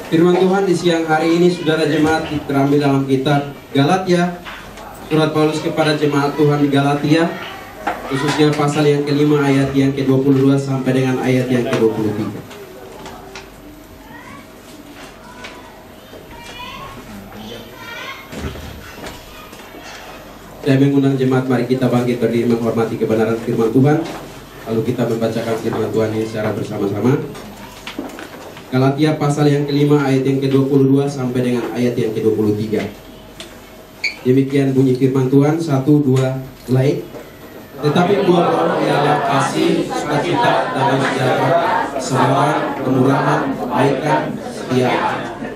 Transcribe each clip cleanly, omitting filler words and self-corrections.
Firman Tuhan di siang hari ini, saudara jemaat, terambil dalam kitab Galatia. Surat Paulus kepada jemaat Tuhan di Galatia, khususnya pasal yang kelima ayat yang ke-22 sampai dengan ayat yang ke-23. Saya mengundang jemaat, mari kita bangkit berdiri menghormati kebenaran firman Tuhan. Lalu kita membacakan firman Tuhan ini secara bersama-sama. Galatia pasal yang kelima ayat yang ke-22 sampai dengan ayat yang ke-23. Demikian bunyi firman Tuhan. 1, 2, mulai. Tetapi buah roh ialah kasih, sukacita, damai sejahtera, kesabaran, kemurahan, kebaikan, setia,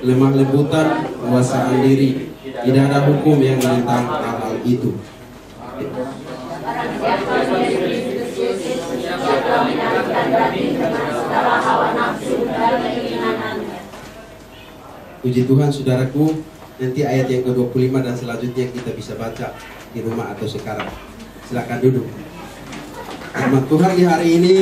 lemah lembutan, penguasaan diri. Tidak ada hukum yang menentang hal-hal itu. Puji Tuhan, saudaraku. Nanti ayat yang ke-25 dan selanjutnya kita bisa baca di rumah atau sekarang. Silakan duduk. Firman Tuhan di hari ini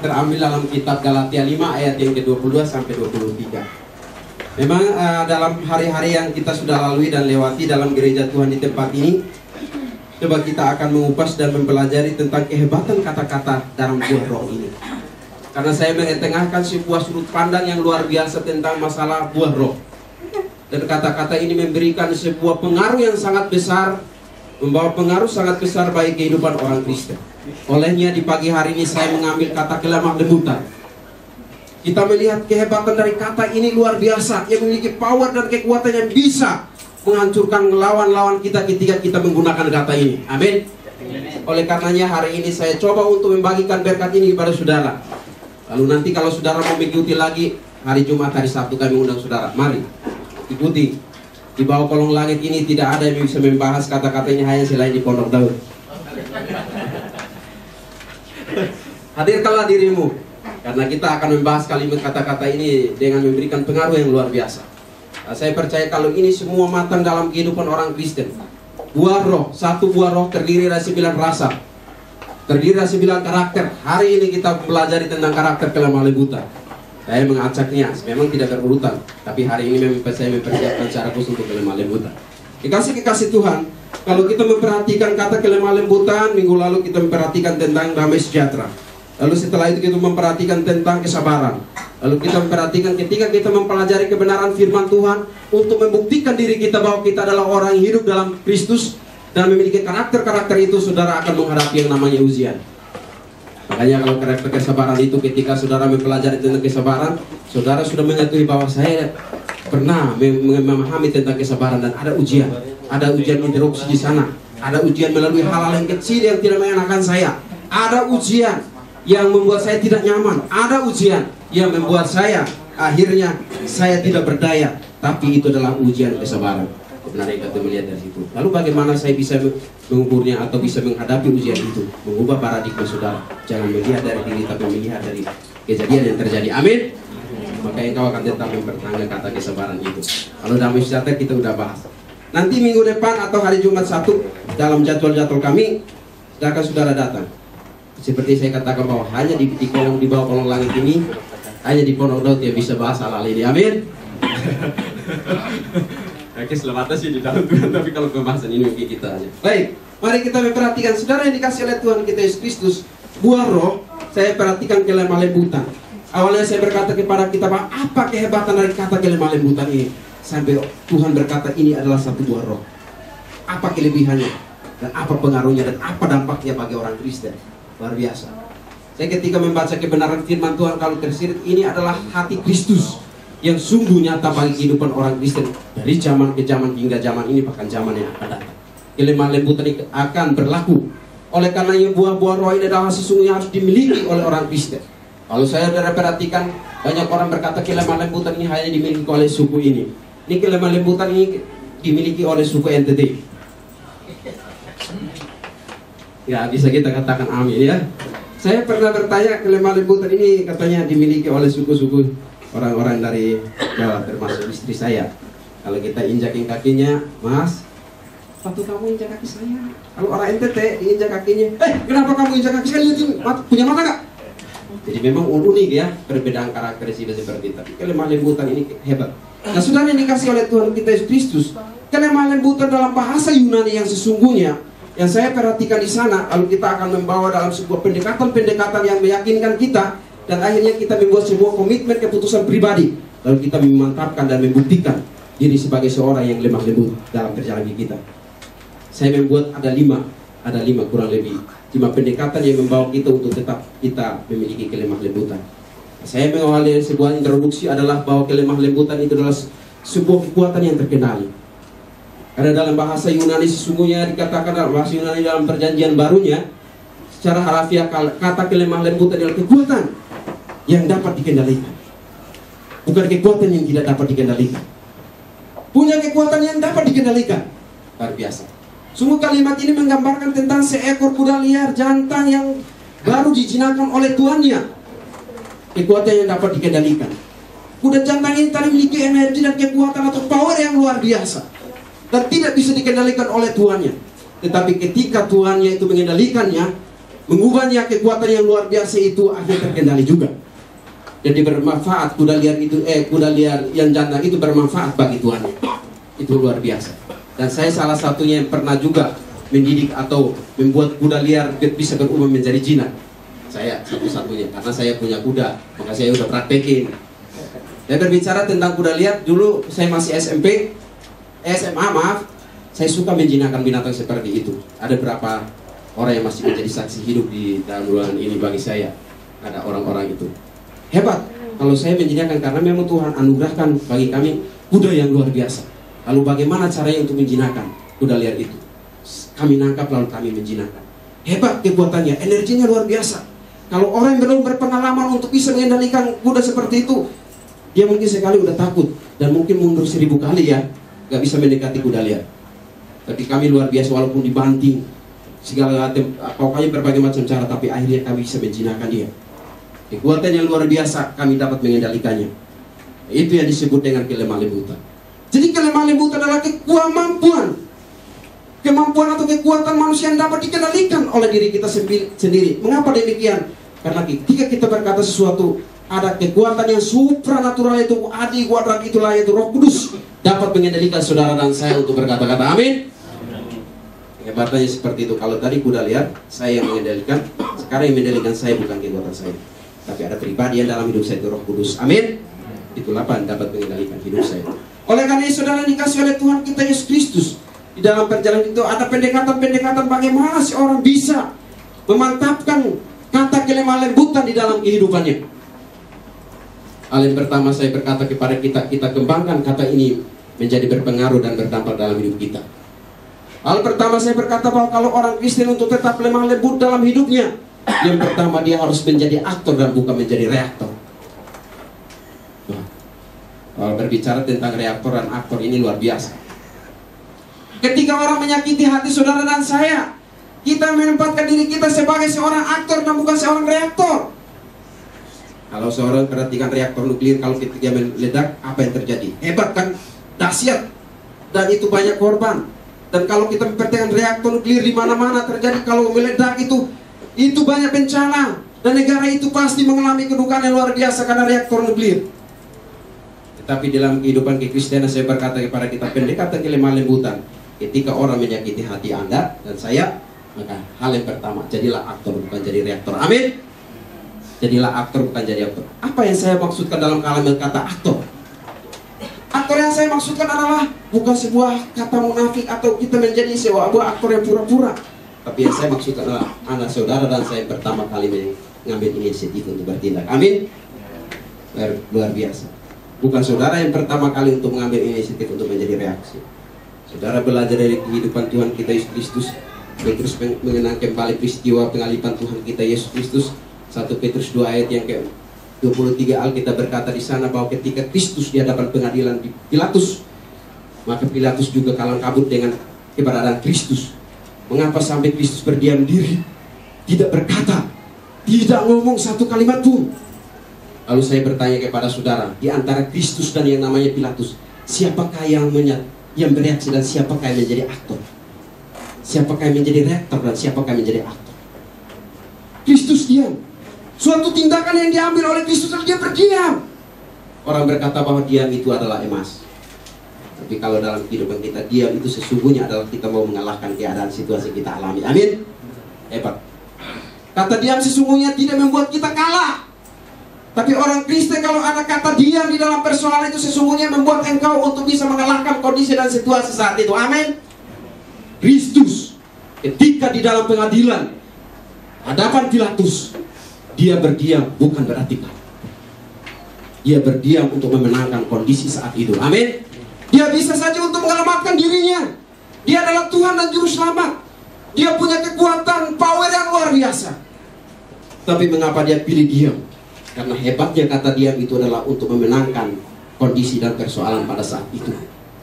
terambil dalam kitab Galatia 5 ayat yang ke-22 sampai 23. Memang dalam hari-hari yang kita sudah lalui dan lewati dalam gereja Tuhan di tempat ini, coba kita akan mengupas dan mempelajari tentang kehebatan kata-kata dalam buah roh ini. Karena saya mengetengahkan sebuah sudut pandang yang luar biasa tentang masalah buah roh. Dan kata-kata ini memberikan sebuah pengaruh yang sangat besar, membawa pengaruh sangat besar bagi kehidupan orang Kristen. Olehnya di pagi hari ini saya mengambil kata kelemah lembutan. Kita melihat kehebatan dari kata ini luar biasa, yang memiliki power dan kekuatan yang bisa menghancurkan lawan-lawan kita ketika kita menggunakan kata ini. Amin. Oleh karenanya hari ini saya coba untuk membagikan berkat ini kepada saudara. Lalu nanti kalau saudara mau mengikuti lagi, hari Jumat, hari Sabtu kami undang saudara. Mari ikuti. Di bawah kolong langit ini tidak ada yang bisa membahas kata-katanya hanya selain di Pondok Daud. Hadirkanlah dirimu, karena kita akan membahas kalimat kata-kata ini dengan memberikan pengaruh yang luar biasa. Saya percaya kalau ini semua matang dalam kehidupan orang Kristen. Buah roh, satu buah roh terdiri dari 9 rasa, terdiri dari 9 karakter. Hari ini kita pelajari tentang karakter kelemah lembutan. Saya mengacaknya, memang tidak berurutan, tapi hari ini memang saya mempersiapkan secara khusus untuk kelemah lembutan. Kekasih Tuhan, kalau kita memperhatikan kata kelemah lembutan, minggu lalu kita memperhatikan tentang damai sejahtera. Lalu setelah itu kita memperhatikan tentang kesabaran. Lalu kita memperhatikan ketika kita mempelajari kebenaran firman Tuhan untuk membuktikan diri kita bahwa kita adalah orang yang hidup dalam Kristus dan memiliki karakter-karakter itu, saudara akan menghadapi yang namanya ujian. Makanya kalau karakter kesabaran itu, ketika saudara mempelajari tentang kesabaran, saudara sudah mengetahui bahwa saya pernah memahami tentang kesabaran dan ada ujian. Ada ujian interupsi di sana. Ada ujian melalui hal-hal yang kecil yang tidak mengenakan saya. Ada ujian yang membuat saya tidak nyaman. Ada ujian yang membuat saya akhirnya saya tidak berdaya. Tapi itu adalah ujian kesabaran. Benar yang kita melihat dari situ. Lalu bagaimana saya bisa mengukurnya atau bisa menghadapi ujian itu? Mengubah paradigma saudara. Jangan melihat dari diri, tapi melihat dari kejadian yang terjadi. Amin. Maka engkau akan tetap mempertahankan kata kesabaran itu. Kalau damai sejahtera kita udah bahas. Nanti minggu depan atau hari Jumat 1 dalam jadwal-jadwal kami, silakan saudara datang. Seperti saya katakan bahwa hanya di bawah kolong langit ini, hanya di Pondok Daud yang bisa bahas hal-hal ini. Amin. Oke, selamatnya sih di dalam Tuhan, tapi kalau pembahasan ini mungkin kita aja. Baik, mari kita memperhatikan saudara yang dikasih oleh Tuhan kita Yesus Kristus. Buah roh, saya perhatikan kelemah lembutan. Awalnya saya berkata kepada kita, apa kehebatan dari kata kelemah lembutan ini? Sampai Tuhan berkata ini adalah satu buah roh. Apa kelebihannya? Dan apa pengaruhnya? Dan apa dampaknya bagi orang Kristen? Luar biasa. Saya ketika membaca kebenaran firman Tuhan, kalau tersirat ini adalah hati Kristus yang sungguh nyata bagi kehidupan orang Kristen dari zaman ke zaman hingga zaman ini, bahkan zaman yang akan datang. Kelemah lembutan ini akan berlaku. Oleh karenanya buah-buah roh ini adalah sesungguhnya harus dimiliki oleh orang Kristen. Kalau saya sudah perhatikan, banyak orang berkata kelemah lembutan ini hanya dimiliki oleh suku ini. Ini kelemah lembutan ini dimiliki oleh suku NTT. Ya, bisa kita katakan amin ya. Saya pernah bertanya, kelemah lembutan ini katanya dimiliki oleh suku-suku orang-orang dari Jawa, termasuk istri saya. Kalau kita injakin kakinya, Mas, waktu kamu injak kaki saya. Kalau orang NTT diinjak kakinya, kenapa kamu injak kaki saya? Punya mata gak? Jadi memang unik ya perbedaan karakteristik seperti itu. Tapi kelemah lembutan ini hebat. Nah, saudara yang dikasih oleh Tuhan kita Yesus Kristus, kelemah lembutan dalam bahasa Yunani yang sesungguhnya, yang saya perhatikan di sana, lalu kita akan membawa dalam sebuah pendekatan-pendekatan yang meyakinkan kita, dan akhirnya kita membuat sebuah komitmen keputusan pribadi, lalu kita memantapkan dan membuktikan diri sebagai seorang yang lemah lembut dalam perjalanan kita. Saya membuat ada lima kurang lebih 5 pendekatan yang membawa kita untuk tetap kita memiliki kelemah lembutan. Saya mengawali sebuah introduksi adalah bahwa kelemah lembutan itu adalah sebuah kekuatan yang terkendali. Karena dalam bahasa Yunani sesungguhnya dikatakan dalam bahasa Yunani dalam perjanjian barunya, secara harafiah kata kelemah lembutan adalah kekuatan yang dapat dikendalikan, bukan kekuatan yang tidak dapat dikendalikan. Punya kekuatan yang dapat dikendalikan. Luar biasa. Sungguh kalimat ini menggambarkan tentang seekor kuda liar jantan yang baru dijinakkan oleh tuannya. Kekuatan yang dapat dikendalikan. Kuda jantan ini tadi memiliki energi dan kekuatan atau power yang luar biasa, dan tidak bisa dikendalikan oleh tuannya. Tetapi ketika tuannya itu mengendalikannya, mengubahnya, kekuatan yang luar biasa itu akhirnya terkendali juga. Jadi bermanfaat kuda liar yang jantan itu bermanfaat bagi tuannya. Itu luar biasa. Dan saya salah satunya yang pernah juga mendidik atau membuat kuda liar bisa berubah menjadi jinak. Saya satu-satunya, karena saya punya kuda, maka saya udah praktekin. Saya berbicara tentang kuda liar, dulu saya masih SMA, saya suka menjinakkan binatang seperti itu. Ada berapa orang yang masih menjadi saksi hidup di dalam ruangan ini bagi saya. Ada orang-orang itu. Hebat kalau saya menjinakkan, karena memang Tuhan anugerahkan bagi kami kuda yang luar biasa. Lalu bagaimana caranya untuk menjinakkan kuda liar itu? Kami nangkap lalu kami menjinakkan. Hebat kekuatannya, energinya luar biasa. Kalau orang yang belum berpengalaman untuk bisa mengendalikan kuda seperti itu, dia mungkin sekali udah takut dan mungkin mundur 1000 kali ya, gak bisa mendekati kuda liar. Tapi kami luar biasa, walaupun dibanting segala pokoknya berbagai macam cara, tapi akhirnya kami bisa menjinakkan dia. Kekuatan yang luar biasa kami dapat mengendalikannya. Itu yang disebut dengan kelemah lembutan. Jadi kelemah lembutan adalah kemampuan atau kekuatan manusia yang dapat dikendalikan oleh diri kita sendiri. Mengapa demikian? Karena ketika kita berkata sesuatu, ada kekuatan yang supranatural, itu adi kuadrat itulah, yaitu Roh Kudus, dapat mengendalikan saudara dan saya untuk berkata-kata amin. Hebatnya seperti itu. Kalau tadi kuda liar saya yang mengendalikan, sekarang yang mengendalikan saya bukan kekuatan saya, tapi ada pribadi yang dalam hidup saya, itu Roh Kudus. Amin. Itulah yang dapat mengendalikan hidup saya. Oleh karena itu saudara dikasih oleh Tuhan kita Yesus Kristus, di dalam perjalanan itu ada pendekatan-pendekatan bagaimana seorang bisa memantapkan kata kelemah lembutan di dalam kehidupannya. Hal yang pertama saya berkata kepada kita kembangkan kata ini menjadi berpengaruh dan berdampak dalam hidup kita. Hal pertama saya berkata bahwa kalau orang Kristen untuk tetap lemah lembut dalam hidupnya, yang pertama dia harus menjadi aktor dan bukan menjadi reaktor. Kalau berbicara tentang reaktor dan aktor ini luar biasa. Ketika orang menyakiti hati saudara dan saya, kita menempatkan diri kita sebagai seorang aktor dan bukan seorang reaktor. Kalau seorang perhatikan reaktor nuklir, kalau ketika meledak, apa yang terjadi? Hebat kan? Dahsyat. Dan itu banyak korban. Dan kalau kita memperhatikan reaktor nuklir di mana-mana terjadi, kalau meledak itu banyak bencana. Dan negara itu pasti mengalami kedukaan yang luar biasa karena reaktor nuklir. Tetapi dalam kehidupan kekristenan saya berkata kepada kita, pendekatan kelemah lembutan. Ketika orang menyakiti hati Anda dan saya, maka hal yang pertama, jadilah aktor bukan jadi reaktor. Amin. Jadilah aktor bukan jadi aktor. Apa yang saya maksudkan dalam kalimat kata aktor? Aktor yang saya maksudkan adalah bukan sebuah kata munafik atau kita menjadi sebuah aktor yang pura-pura. Tapi yang saya maksudkan adalah anak saudara dan saya pertama kali mengambil inisiatif untuk bertindak. Amin. Luar biasa. Bukan saudara yang pertama kali untuk mengambil inisiatif untuk menjadi reaksi. Saudara belajar dari kehidupan Tuhan kita Yesus Kristus, Petrus mengenang kembali peristiwa pengalipan Tuhan kita Yesus Kristus. 1 Petrus 2 ayat yang ke-23 Alkitab berkata di sana bahwa ketika Kristus di hadapan pengadilan di Pilatus, maka Pilatus juga kalang kabut dengan keberadaan Kristus. Mengapa sampai Kristus berdiam diri, tidak berkata, tidak ngomong satu kalimat pun? Lalu saya bertanya kepada saudara, di antara Kristus dan yang namanya Pilatus, siapakah yang bereaksi dan siapakah yang menjadi aktor? Siapakah yang menjadi reaktor dan siapakah yang menjadi aktor? Kristus diam. Suatu tindakan yang diambil oleh Kristus adalah dia berdiam. Orang berkata bahwa diam itu adalah emas. Tapi kalau dalam kehidupan kita, diam itu sesungguhnya adalah kita mau mengalahkan keadaan situasi kita alami. Amin. Hebat. Kata diam sesungguhnya tidak membuat kita kalah. Tapi orang Kristen kalau ada kata diam di dalam persoalan itu sesungguhnya membuat engkau untuk bisa mengalahkan kondisi dan situasi saat itu. Amin. Kristus ketika di dalam pengadilan hadapan Pilatus, dia berdiam bukan berarti kalah. Dia berdiam untuk memenangkan kondisi saat itu. Amin. Dia bisa saja untuk menyelamatkan dirinya. Dia adalah Tuhan dan Juru Selamat. Dia punya kekuatan, power yang luar biasa. Tapi mengapa dia pilih diam? Karena hebatnya kata diam itu adalah untuk memenangkan kondisi dan persoalan pada saat itu.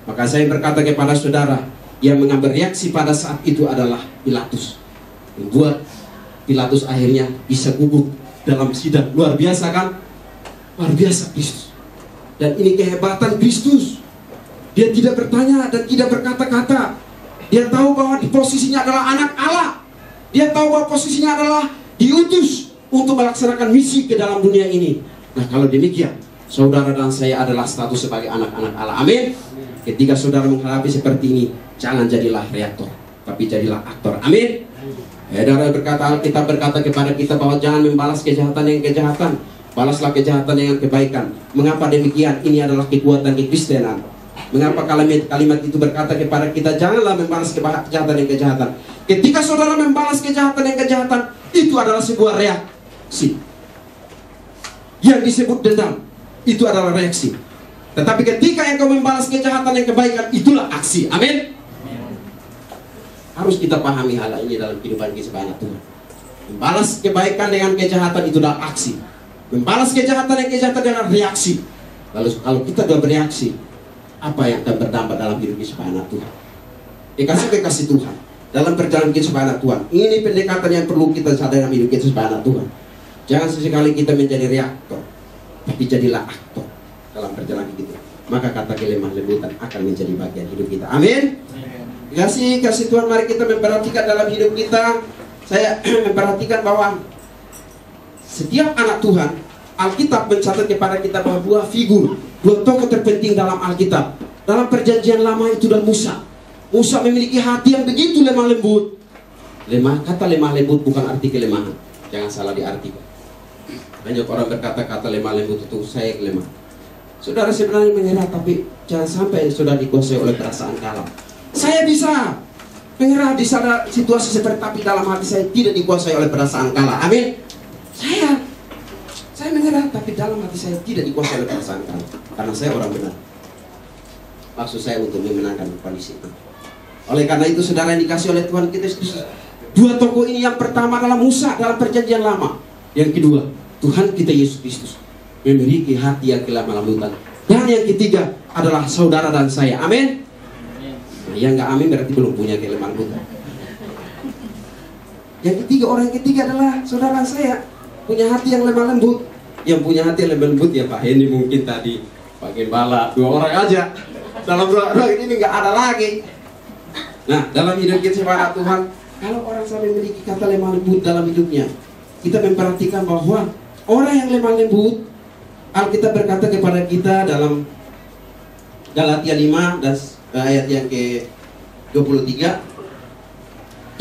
Maka saya berkata kepada saudara, yang mengambil reaksi pada saat itu adalah Pilatus. Membuat Pilatus akhirnya bisa gugur dalam sidang. Luar biasa kan? Luar biasa Kristus. Dan ini kehebatan Kristus. Dia tidak bertanya dan tidak berkata-kata. Dia tahu bahwa di posisinya adalah anak Allah. Dia tahu bahwa posisinya adalah diutus untuk melaksanakan misi ke dalam dunia ini. Nah kalau demikian, saudara dan saya adalah status sebagai anak-anak Allah. Amin. Ketika saudara menghadapi seperti ini, jangan jadilah reaktor, tapi jadilah aktor. Amin. Saudara berkata, Alkitab berkata kepada kita bahwa jangan membalas kejahatan dengan kejahatan, balaslah kejahatan dengan kebaikan. Mengapa demikian? Ini adalah kekuatan kekristenan. Mengapa kalimat itu berkata kepada kita, janganlah membalas kejahatan dengan kejahatan. Ketika saudara membalas kejahatan dengan kejahatan, itu adalah sebuah reaksi. Yang disebut dendam, itu adalah reaksi. Tetapi ketika engkau membalas kejahatan dengan kebaikan, itulah aksi. Amin. Harus kita pahami hal ini dalam kehidupan kita sebagai anak Tuhan. Membalas kebaikan dengan kejahatan itu adalah aksi. Membalas kejahatan dengan kejahatan adalah reaksi. Lalu kalau kita sudah bereaksi, apa yang akan berdampak dalam hidup kita sebagai anak Tuhan? Kekasih Tuhan dalam perjalanan kita sebagai anak Tuhan. Ini pendekatan yang perlu kita sadari dalam hidup kita sebagai anak Tuhan. Jangan sesekali kita menjadi reaktor, tapi jadilah aktor dalam perjalanan kita. Maka kata kelemah lembutan akan menjadi bagian hidup kita. Amin. Kasih Tuhan, mari kita memperhatikan dalam hidup kita. Saya memperhatikan bahwa setiap anak Tuhan, Alkitab mencatat kepada kita bahwa dua figur, dua tokoh terpenting dalam Alkitab. Dalam perjanjian lama itu dan Musa. Musa memiliki hati yang begitu lemah lembut. Kata lemah lembut bukan arti kelemahan. Jangan salah diartikan. Banyak orang berkata kata lemah lembut itu saya lemah. Saudara sebenarnya menyerah, tapi jangan sampai saudara dikuasai oleh perasaan kalah. Saya bisa menyerah di situasi seperti, tapi dalam hati saya tidak dikuasai oleh perasaan kalah. Amin. Saya menyerah, tapi dalam hati saya tidak dikuasai oleh perasaan kalah. Karena saya orang benar. Maksud saya untuk memenangkan kondisi itu. Oleh karena itu saudara yang dikasih oleh Tuhan kita Yesus, dua tokoh ini, yang pertama adalah Musa dalam perjanjian lama. Yang kedua, Tuhan kita Yesus Kristus memiliki hati yang kelemah lembutan. Dan yang ketiga adalah saudara dan saya. Amin. Nah, yang nggak amin berarti belum punya kelemah lembutan. Yang ketiga, orang ketiga adalah saudara saya, punya hati yang lemah lembut. Yang punya hati yang lemah lembut ya Pak Hendy mungkin tadi, Pak Gembala, dua orang aja. Dalam doa ini nggak ada lagi. Nah, dalam hidup kita sebagai Tuhan, kalau orang sampai memiliki kata lemah lembut dalam hidupnya, kita memperhatikan bahwa orang yang lemah lembut, Alkitab berkata kepada kita dalam Galatia 5 dan ayat yang ke-23,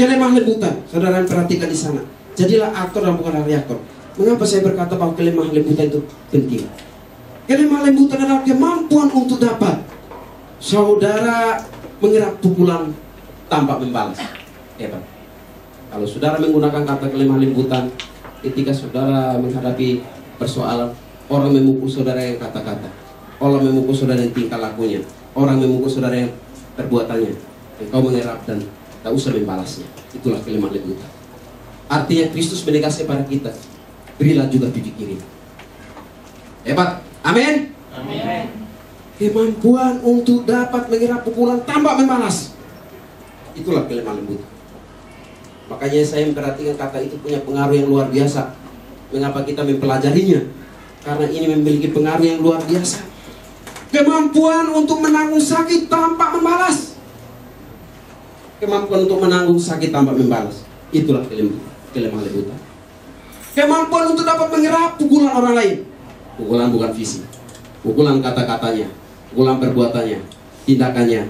kelemah lembutan. Saudara perhatikan di sana. Jadilah aktor dan bukan reaktor. Mengapa saya berkata bahwa kelemah lembutan itu penting? Kelemah lembutan adalah kemampuan untuk dapat saudara menyerap pukulan tanpa membalas. Hebat. Kalau saudara menggunakan kata kelemah lembutan ketika saudara menghadapi persoalan, orang memukul saudara yang kata-kata, orang memukul saudara yang tingkah lakunya, orang memukul saudara yang perbuatannya, engkau menyerap dan tak usah membalasnya. Itulah kelemah lembutan. Artinya Kristus menegaskan kepada kita, berilah juga pipi kiri. Hebat. Amin. Amin. Kemampuan untuk dapat menyerap pukulan tanpa membalas. Itulah kelemah lembut. Makanya saya memperhatikan kata itu punya pengaruh yang luar biasa. Mengapa kita mempelajarinya? Karena ini memiliki pengaruh yang luar biasa. Kemampuan untuk menanggung sakit tanpa membalas. Kemampuan untuk menanggung sakit tanpa membalas. Itulah kelemah lembutan. Kemampuan untuk dapat menyerap pukulan orang lain. Pukulan bukan fisik, pukulan kata-katanya, pukulan perbuatannya, tindakannya,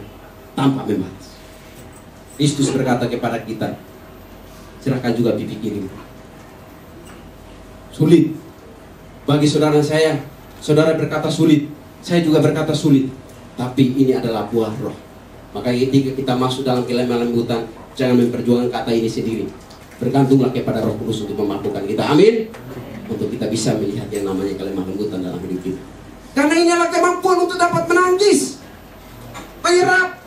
tanpa membalas. Kristus berkata kepada kita, serahkan juga pipi kirimu. Sulit bagi saudara saya. Saudara berkata sulit, saya juga berkata sulit. Tapi ini adalah buah roh. Maka ketika kita masuk dalam kelemah lembutan, jangan memperjuangkan kata ini sendiri. Bergantunglah kepada Roh Kudus untuk memampukan kita. Amin. Untuk kita bisa melihat yang namanya kelemah lembutan dalam hidup kita. Karena ini adalah kemampuan untuk dapat menangkis, menyerap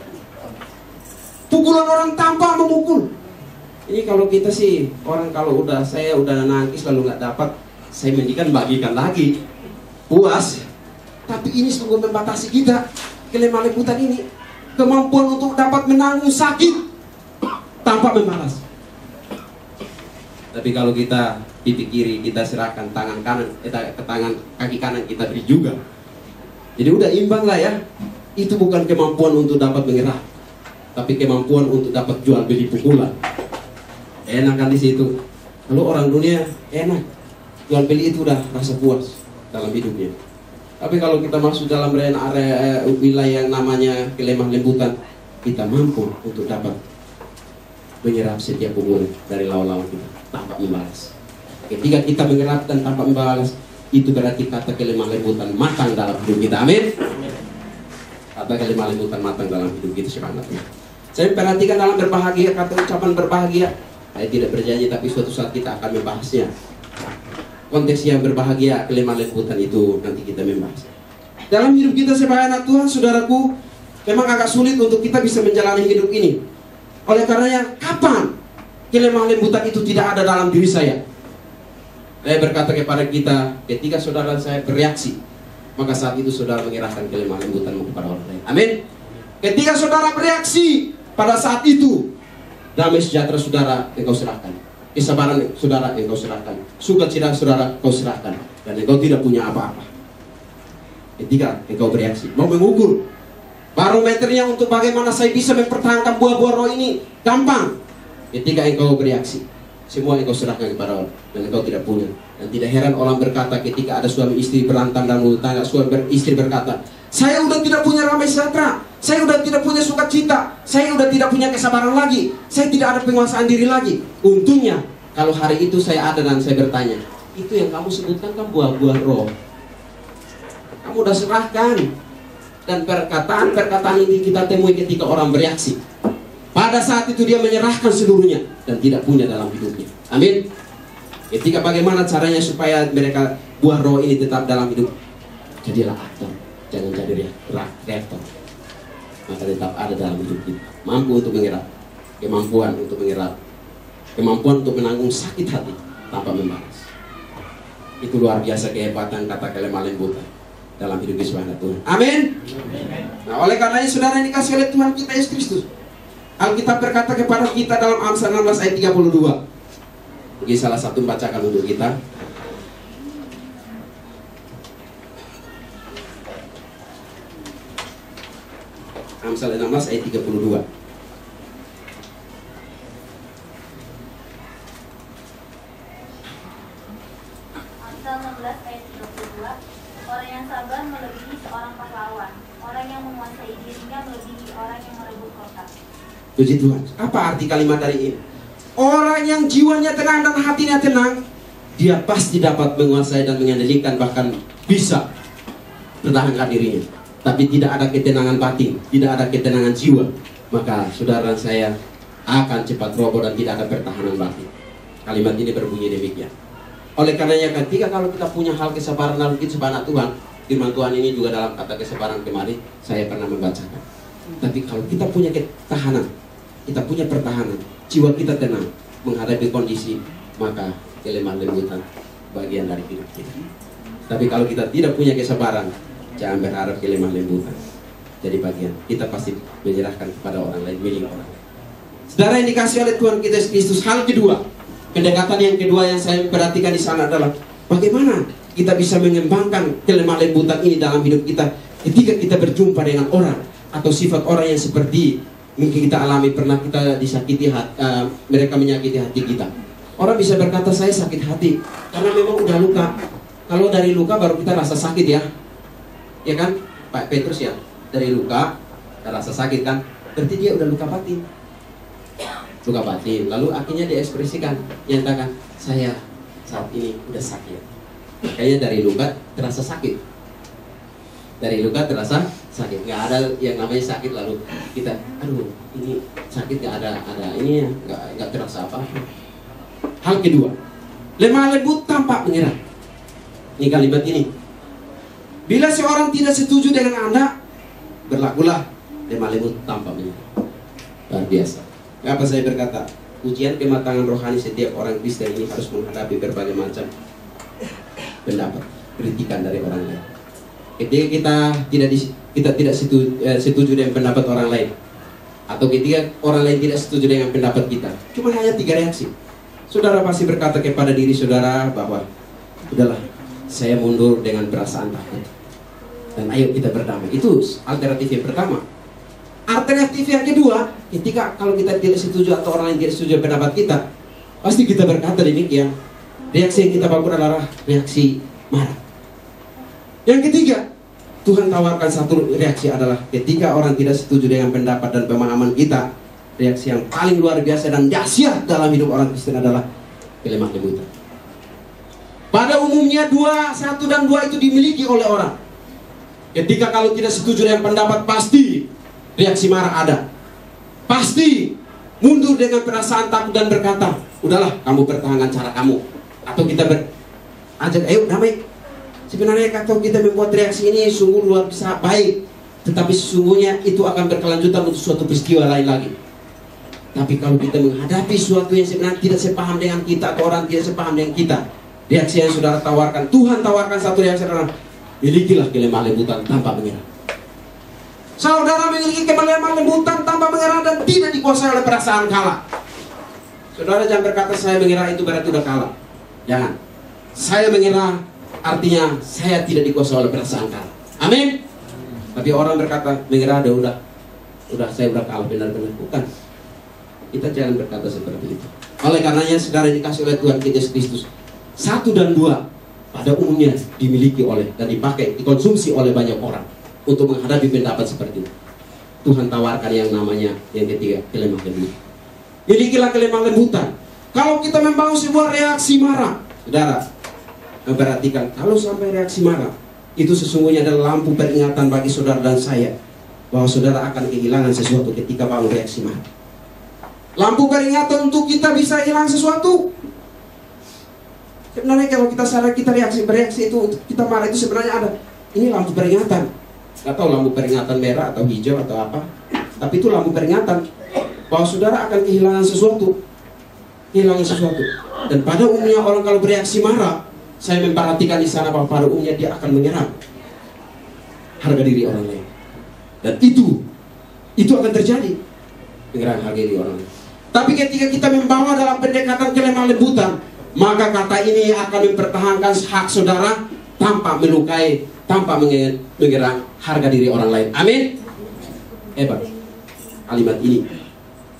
pukulan orang tanpa memukul. Ini kalau kita sih, orang kalau saya udah nangkis lalu nggak dapat, saya mendingan bagikan lagi, puas. Tapi ini sungguh membatasi kita. Kelemah lembutan ini, kemampuan untuk dapat menanggung sakit tanpa membalas. Tapi kalau kita pipi kiri kita serahkan, tangan kanan ke tangan kaki kanan kita beri juga. Jadi udah imbang lah ya. Itu bukan kemampuan untuk dapat menyerah, tapi kemampuan untuk dapat jual beli pukulan. Enak kan di situ. Kalau orang dunia enak, jual beli itu udah rasa puas dalam hidupnya. Tapi kalau kita masuk dalam area wilayah yang namanya kelemah lembutan, kita mampu untuk dapat menyerap setiap pukulan dari lawan-lawan kita tanpa membalas. Ketika kita menyerap dan tanpa membalas, itu berarti kata kelemah lembutan matang dalam hidup kita. Amin. Kata kelemah lembutan matang dalam hidup kita sebenarnya. Saya perhatikan dalam berbahagia, kata ucapan berbahagia. Saya tidak berjanji, tapi suatu saat kita akan membahasnya. Konteks yang berbahagia, kelemah lembutan itu nanti kita membahas. Dalam hidup kita sebagai anak Tuhan, saudaraku, memang agak sulit untuk kita bisa menjalani hidup ini. Oleh karenanya, kapan kelemah lembutan itu tidak ada dalam diri saya? Saya berkata kepada kita, ketika saudara saya bereaksi, maka saat itu saudara mengerahkan kelemah lembutan kepada orang lain. Amin. Ketika saudara bereaksi, pada saat itu damai sejahtera saudara engkau serahkan, kesabaran saudara engkau serahkan, sukacita saudara engkau serahkan, dan engkau tidak punya apa-apa. Ketika engkau bereaksi, mau mengukur barometernya untuk bagaimana saya bisa mempertahankan buah-buah roh ini, gampang. Ketika engkau bereaksi, semua engkau serahkan kepada Allah, dan engkau tidak punya. Dan tidak heran orang berkata ketika ada suami istri berantem dan rumah tangga, suami istri berkata, saya udah tidak punya damai sejahtera, saya udah tidak punya sukacita, saya udah tidak punya kesabaran lagi, saya tidak ada penguasaan diri lagi. Untungnya kalau hari itu saya ada dan saya bertanya, itu yang kamu sebutkan kan buah-buah roh, kamu udah serahkan. Dan perkataan ini kita temui ketika orang bereaksi. Pada saat itu dia menyerahkan seluruhnya dan tidak punya dalam hidupnya. Amin. Ketika bagaimana caranya supaya mereka buah roh ini tetap dalam hidup? Jadilah aktor, jangan jadi reaktor. Maka tetap ada dalam hidup kita. Mampu untuk menyerap, kemampuan untuk menyerap, kemampuan untuk menanggung sakit hati tanpa membalas. Itu luar biasa kehebatan kata kelemah lembutan dalam hidup sebagai Tuhan. Amin. Nah, oleh karenanya saudara yang dikasih oleh Tuhan kita Yesus Kristus, Alkitab berkata kepada kita dalam Amsal 16 ayat 32. Bagi salah satu bacakan untuk kita. Amsal 16 ayat 32. Amsal 16 ayat 32. Orang yang sabar melebihi seorang pahlawan. Orang yang menguasai dirinya melebihi orang yang merebut kota. Puji Tuhan. Apa arti kalimat dari ini? Orang yang jiwanya tenang dan hatinya tenang, dia pasti dapat menguasai dan mengendalikan, bahkan bisa pertahankan dirinya. Tapi tidak ada ketenangan batin, tidak ada ketenangan jiwa, maka saudara saya akan cepat roboh dan tidak ada pertahanan batin. Kalimat ini berbunyi demikian. Oleh karenanya ketika kalau kita punya hal kesabaran dalam kita sebagai Tuhan, firman Tuhan ini juga dalam kata kesabaran kemarin saya pernah membacakan. Tapi kalau kita punya ketahanan, kita punya pertahanan, jiwa kita tenang menghadapi kondisi, maka kelemah lembutan bagian dari hidup kita. Tapi kalau kita tidak punya kesabaran, jangan berharap kelemah lembutan jadi bagian. Kita pasti menyerahkan kepada orang lain, milik orang lain. Saudara yang dikasih oleh Tuhan kita Yesus Kristus, hal kedua, pendekatan yang kedua yang saya perhatikan di sana adalah bagaimana kita bisa mengembangkan kelemah lembutan ini dalam hidup kita ketika kita berjumpa dengan orang atau sifat orang yang seperti mungkin kita alami, pernah kita disakiti, mereka menyakiti hati kita. Orang bisa berkata saya sakit hati karena memang udah luka. Kalau dari luka baru kita rasa sakit ya. Ya kan Pak Petrus ya, dari luka rasa sakit kan, berarti dia udah luka batin. Luka batin, lalu akhirnya diekspresikan, nyatakan saya saat ini udah sakit. Kayaknya dari luka terasa sakit. Dari luka terasa sakit, nggak ada yang namanya sakit lalu kita, aduh ini sakit, nggak ada ini ya, nggak terasa apa. Hal kedua, lemah lembut tanpa menyerah. Ini kalimat ini. Bila seorang tidak setuju dengan Anda, berlakulah lemah lembut tanpa menyerah. Luar biasa. Kenapa saya berkata ujian kematangan rohani setiap orang Kristen ini harus menghadapi berbagai macam pendapat, kritikan dari orang lain. Ketika kita tidak setuju dengan pendapat orang lain, atau ketika orang lain tidak setuju dengan pendapat kita, cuma hanya 3 reaksi. Saudara pasti berkata kepada diri saudara bahwa udahlah, saya mundur dengan perasaan takut, dan ayo kita berdamai. Itu alternatif yang pertama. Alternatif yang kedua, ketika kalau kita tidak setuju atau orang lain tidak setuju pendapat kita, pasti kita berkata demikian. Reaksi yang kita bangun adalah reaksi marah. Yang ketiga, Tuhan tawarkan satu reaksi adalah ketika orang tidak setuju dengan pendapat dan pemahaman kita, reaksi yang paling luar biasa dan dahsyat dalam hidup orang Kristen adalah kelemah lembutan. Pada umumnya 1 dan 2 itu dimiliki oleh orang. Ketika kalau tidak setuju dengan pendapat, pasti reaksi marah ada. Pasti mundur dengan perasaan takut dan berkata, udahlah kamu pertahankan cara kamu. Atau kita ajak, ayo damai. Sebenarnya kalau kita membuat reaksi ini sungguh luar biasa baik, tetapi sesungguhnya itu akan berkelanjutan untuk suatu peristiwa lain lagi. Tapi kalau kita menghadapi suatu yang sebenarnya tidak sepaham dengan kita, atau orang tidak sepaham dengan kita, reaksi yang saudara tawarkan, Tuhan tawarkan satu reaksi adalah milikilah kelemah lembutan tanpa menyerah. Saudara memiliki kelemah lembutan tanpa menyerah dan tidak dikuasai oleh perasaan kalah. Saudara jangan berkata saya menyerah itu berarti udah kalah. Jangan. Saya menyerah artinya saya tidak dikuasai oleh perasaan kalah. Amin. Tapi orang berkata menyerah udah saya udah kalah, benar-benar bukan. Kita jangan berkata seperti itu. Oleh karenanya saudara dikasih oleh Tuhan Yesus Kristus 1 dan 2 pada umumnya dimiliki oleh dan dipakai, dikonsumsi oleh banyak orang untuk menghadapi pendapat seperti itu. Tuhan tawarkan yang namanya yang ketiga, kelemah lembutan. Milikilah kelemah lembutan. Kalau kita membangun sebuah reaksi marah, saudara, perhatikan, kalau sampai reaksi marah, itu sesungguhnya adalah lampu peringatan bagi saudara dan saya bahwa saudara akan kehilangan sesuatu ketika bangun reaksi marah. Lampu peringatan untuk kita bisa hilang sesuatu. Sebenarnya kalau kita sadar kita bereaksi itu, kita marah itu sebenarnya ada. Ini lampu peringatan. Gak tahu lampu peringatan merah atau hijau atau apa, tapi itu lampu peringatan bahwa saudara akan kehilangan sesuatu. Dan pada umumnya orang kalau bereaksi marah, saya memperhatikan di sana bahwa pada umumnya dia akan menyerang harga diri orang lain. Dan itu akan terjadi, menyerang harga diri orang lain. Tapi ketika kita membawa dalam pendekatan kelemah lembutan, maka kata ini akan mempertahankan hak saudara tanpa melukai, tanpa menyerang harga diri orang lain. Amin. Hebat kalimat ini,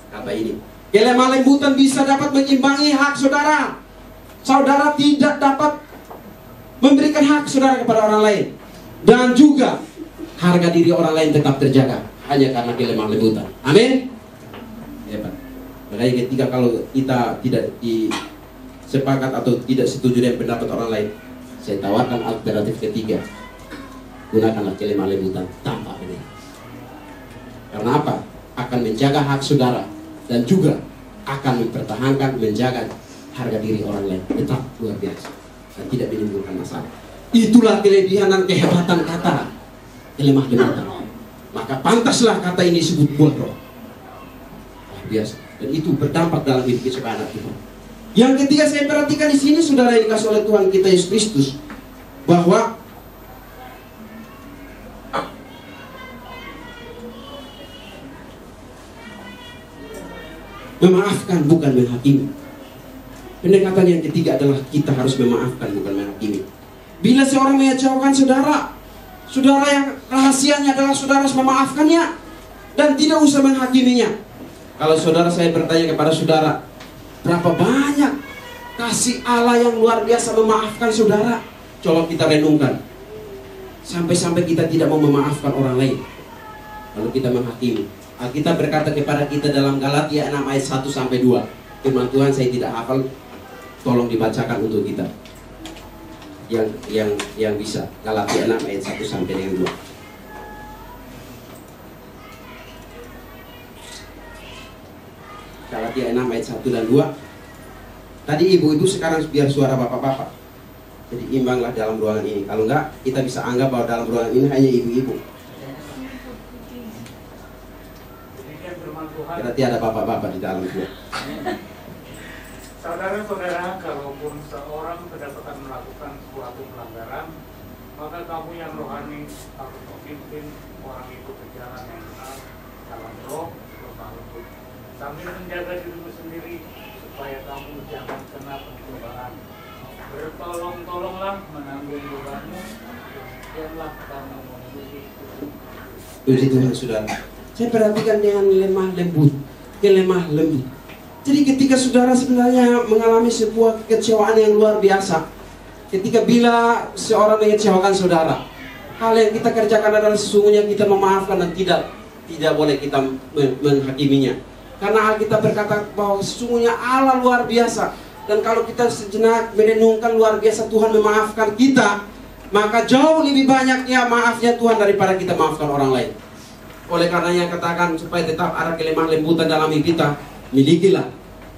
kata ini. Kelemah lembutan bisa dapat menyimbangi hak saudara. Saudara tidak dapat memberikan hak saudara kepada orang lain, dan juga harga diri orang lain tetap terjaga hanya karena kelemah lembutan. Amin. Hebat. Makanya ketika kalau kita tidak sepakat atau tidak setuju dengan pendapat orang lain, saya tawarkan alternatif ketiga. Gunakanlah kelemah lembutan tanpa menyerah. Karena apa? Akan menjaga hak saudara dan juga akan mempertahankan, menjaga harga diri orang lain tetap luar biasa dan tidak menimbulkan masalah. Itulah kelebihan dan kehebatan kata kelemah lembutan. Maka pantaslah kata ini disebut buah roh. Luar biasa. Dan itu berdampak dalam hidup kesukaan Tuhan. Yang ketiga saya perhatikan di sini saudara yang dikasih oleh Tuhan kita Yesus Kristus, bahwa memaafkan bukan menghakimi. Pendekatan yang ketiga adalah kita harus memaafkan bukan menghakimi. Bila seorang mengecewakan saudara yang rahasianya adalah saudara harus memaafkannya dan tidak usah menghakiminya. Kalau saudara, saya bertanya kepada saudara, berapa banyak Kasih Allah yang luar biasa memaafkan saudara. Coba kita renungkan. Sampai-sampai kita tidak mau memaafkan orang lain, lalu kita menghakimi. Alkitab berkata kepada kita dalam Galatia 6 ayat 1-2. Firman Tuhan saya tidak hafal, tolong dibacakan untuk kita yang bisa. Galatia 6 ayat 1-2. Galatia 6 ayat 1 dan 2. Tadi ibu-ibu, sekarang biar suara bapak-bapak. Jadi imbanglah dalam ruangan ini. Kalau enggak, kita bisa anggap bahwa dalam ruangan ini hanya ibu-ibu. Berarti ada bapak-bapak di dalam juga. Saudara-saudara, kalaupun seorang kedapatan melakukan suatu pelanggaran, maka kamu yang rohani harus memimpin orang itu ke jalan yang benar dalam roh lemah lembut, sambil menjaga dirimu sendiri supaya kamu jangan kena pencobaan. Bertolong-tolonglah menanggung bebanmu, demikianlah kamu memenuhi tujuan. Puji Tuhan, saudara. Saya perhatikan dengan lemah lembut, kelemah lembut. Jadi ketika saudara sebenarnya mengalami sebuah kekecewaan yang luar biasa, ketika bila seorang mengecewakan saudara, hal yang kita kerjakan adalah sesungguhnya kita memaafkan dan tidak boleh kita menghakiminya. Karena Alkitab berkata bahwa sesungguhnya Allah luar biasa. Dan kalau kita sejenak merenungkan luar biasa Tuhan memaafkan kita, maka jauh lebih banyaknya maafnya Tuhan daripada kita maafkan orang lain. Oleh karenanya katakan supaya tetap ada kelemah lembutan dalam hidup kita, milikilah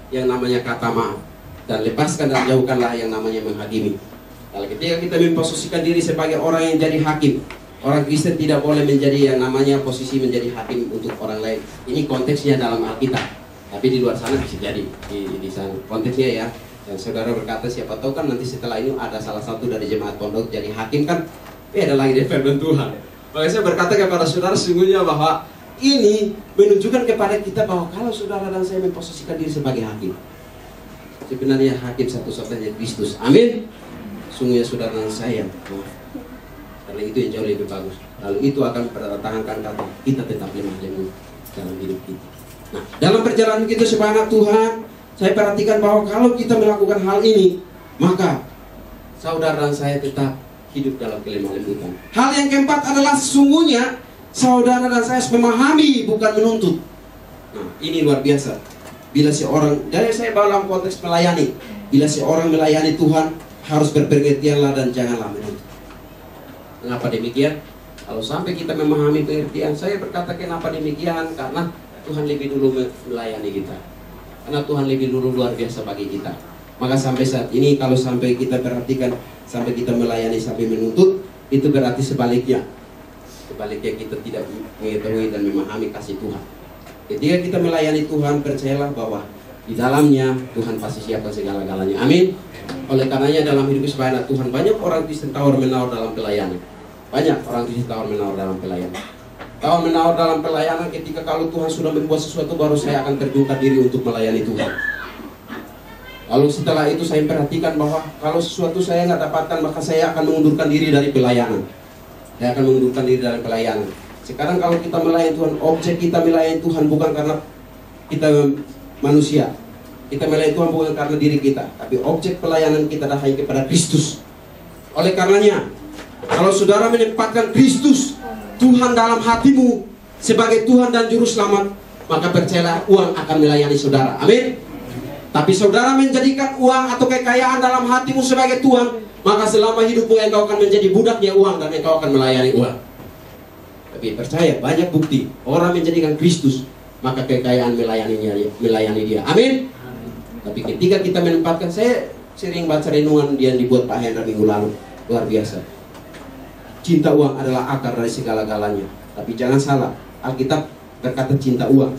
yang namanya kata maaf dan lepaskan dan jauhkanlah yang namanya menghakimi. Kalau ketika kita memposisikan diri sebagai orang yang jadi hakim, orang Kristen tidak boleh menjadi yang namanya posisi menjadi hakim untuk orang lain. Ini konteksnya dalam Alkitab. Tapi di luar sana bisa jadi di sana konteksnya ya. Dan saudara berkata siapa tahu kan nanti setelah ini ada salah satu dari jemaat pondok jadi hakim kan, ada lagi di firman Tuhan. Maka saya berkata kepada saudara sesungguhnya bahwa ini menunjukkan kepada kita bahwa kalau saudara dan saya memposisikan diri sebagai hakim, sebenarnya hakim satu-satunya Kristus. Amin. Sungguhnya saudara dan saya, karena itu yang jauh lebih bagus. Lalu itu akan mempertahankan kata kita tetap lemah lembut dalam hidup kita. Nah, dalam perjalanan kita sebagai anak Tuhan, saya perhatikan bahwa kalau kita melakukan hal ini, maka saudara dan saya tetap hidup dalam kelemah lembutan. Hal yang keempat adalah sesungguhnya saudara dan saya harus memahami, bukan menuntut. Nah, ini luar biasa. Bila seorang, dari saya bawa dalam konteks melayani, bila seorang melayani Tuhan harus berpengertianlah dan janganlah menuntut. Kenapa demikian? Kalau sampai kita memahami pengertian, saya berkata kenapa demikian? Karena Tuhan lebih dulu melayani kita. Karena Tuhan lebih dulu luar biasa bagi kita. Maka sampai saat ini kalau sampai kita perhatikan, sampai kita melayani sampai menuntut, itu berarti sebaliknya. Sebaliknya kita tidak mengetahui dan memahami kasih Tuhan. Ketika kita melayani Tuhan, percayalah bahwa di dalamnya Tuhan pasti siapkan segala-galanya. Amin. Oleh karenanya dalam hidup sebagai anak Tuhan, banyak orang Kristen tawar-menawar dalam pelayanan. Banyak orang Kristen tawar-menawar dalam pelayanan. Tawar-menawar dalam pelayanan ketika kalau Tuhan sudah membuat sesuatu, baru saya akan terjungkar diri untuk melayani Tuhan. Lalu setelah itu saya perhatikan bahwa kalau sesuatu saya nggak dapatkan, maka saya akan mengundurkan diri dari pelayanan. Saya akan mengundurkan diri dari pelayanan. Sekarang kalau kita melayani Tuhan, objek kita melayani Tuhan bukan karena kita manusia. Kita melayani Tuhan bukan karena diri kita, tapi objek pelayanan kita adalah hanya kepada Kristus. Oleh karenanya, kalau saudara menempatkan Kristus Tuhan dalam hatimu sebagai Tuhan dan Juru Selamat, maka percayalah uang akan melayani saudara. Amin. Tapi saudara menjadikan uang atau kekayaan dalam hatimu sebagai Tuhan, maka selama hidupmu engkau akan menjadi budaknya uang dan engkau akan melayani uang. Tapi percaya, banyak bukti orang menjadikan Kristus, maka kekayaan melayani dia. Amin. Tapi ketika kita menempatkan, saya sering baca renungan yang dibuat Pak Hendra minggu lalu, luar biasa. Cinta uang adalah akar dari segala-galanya. Tapi jangan salah, Alkitab berkata cinta uang.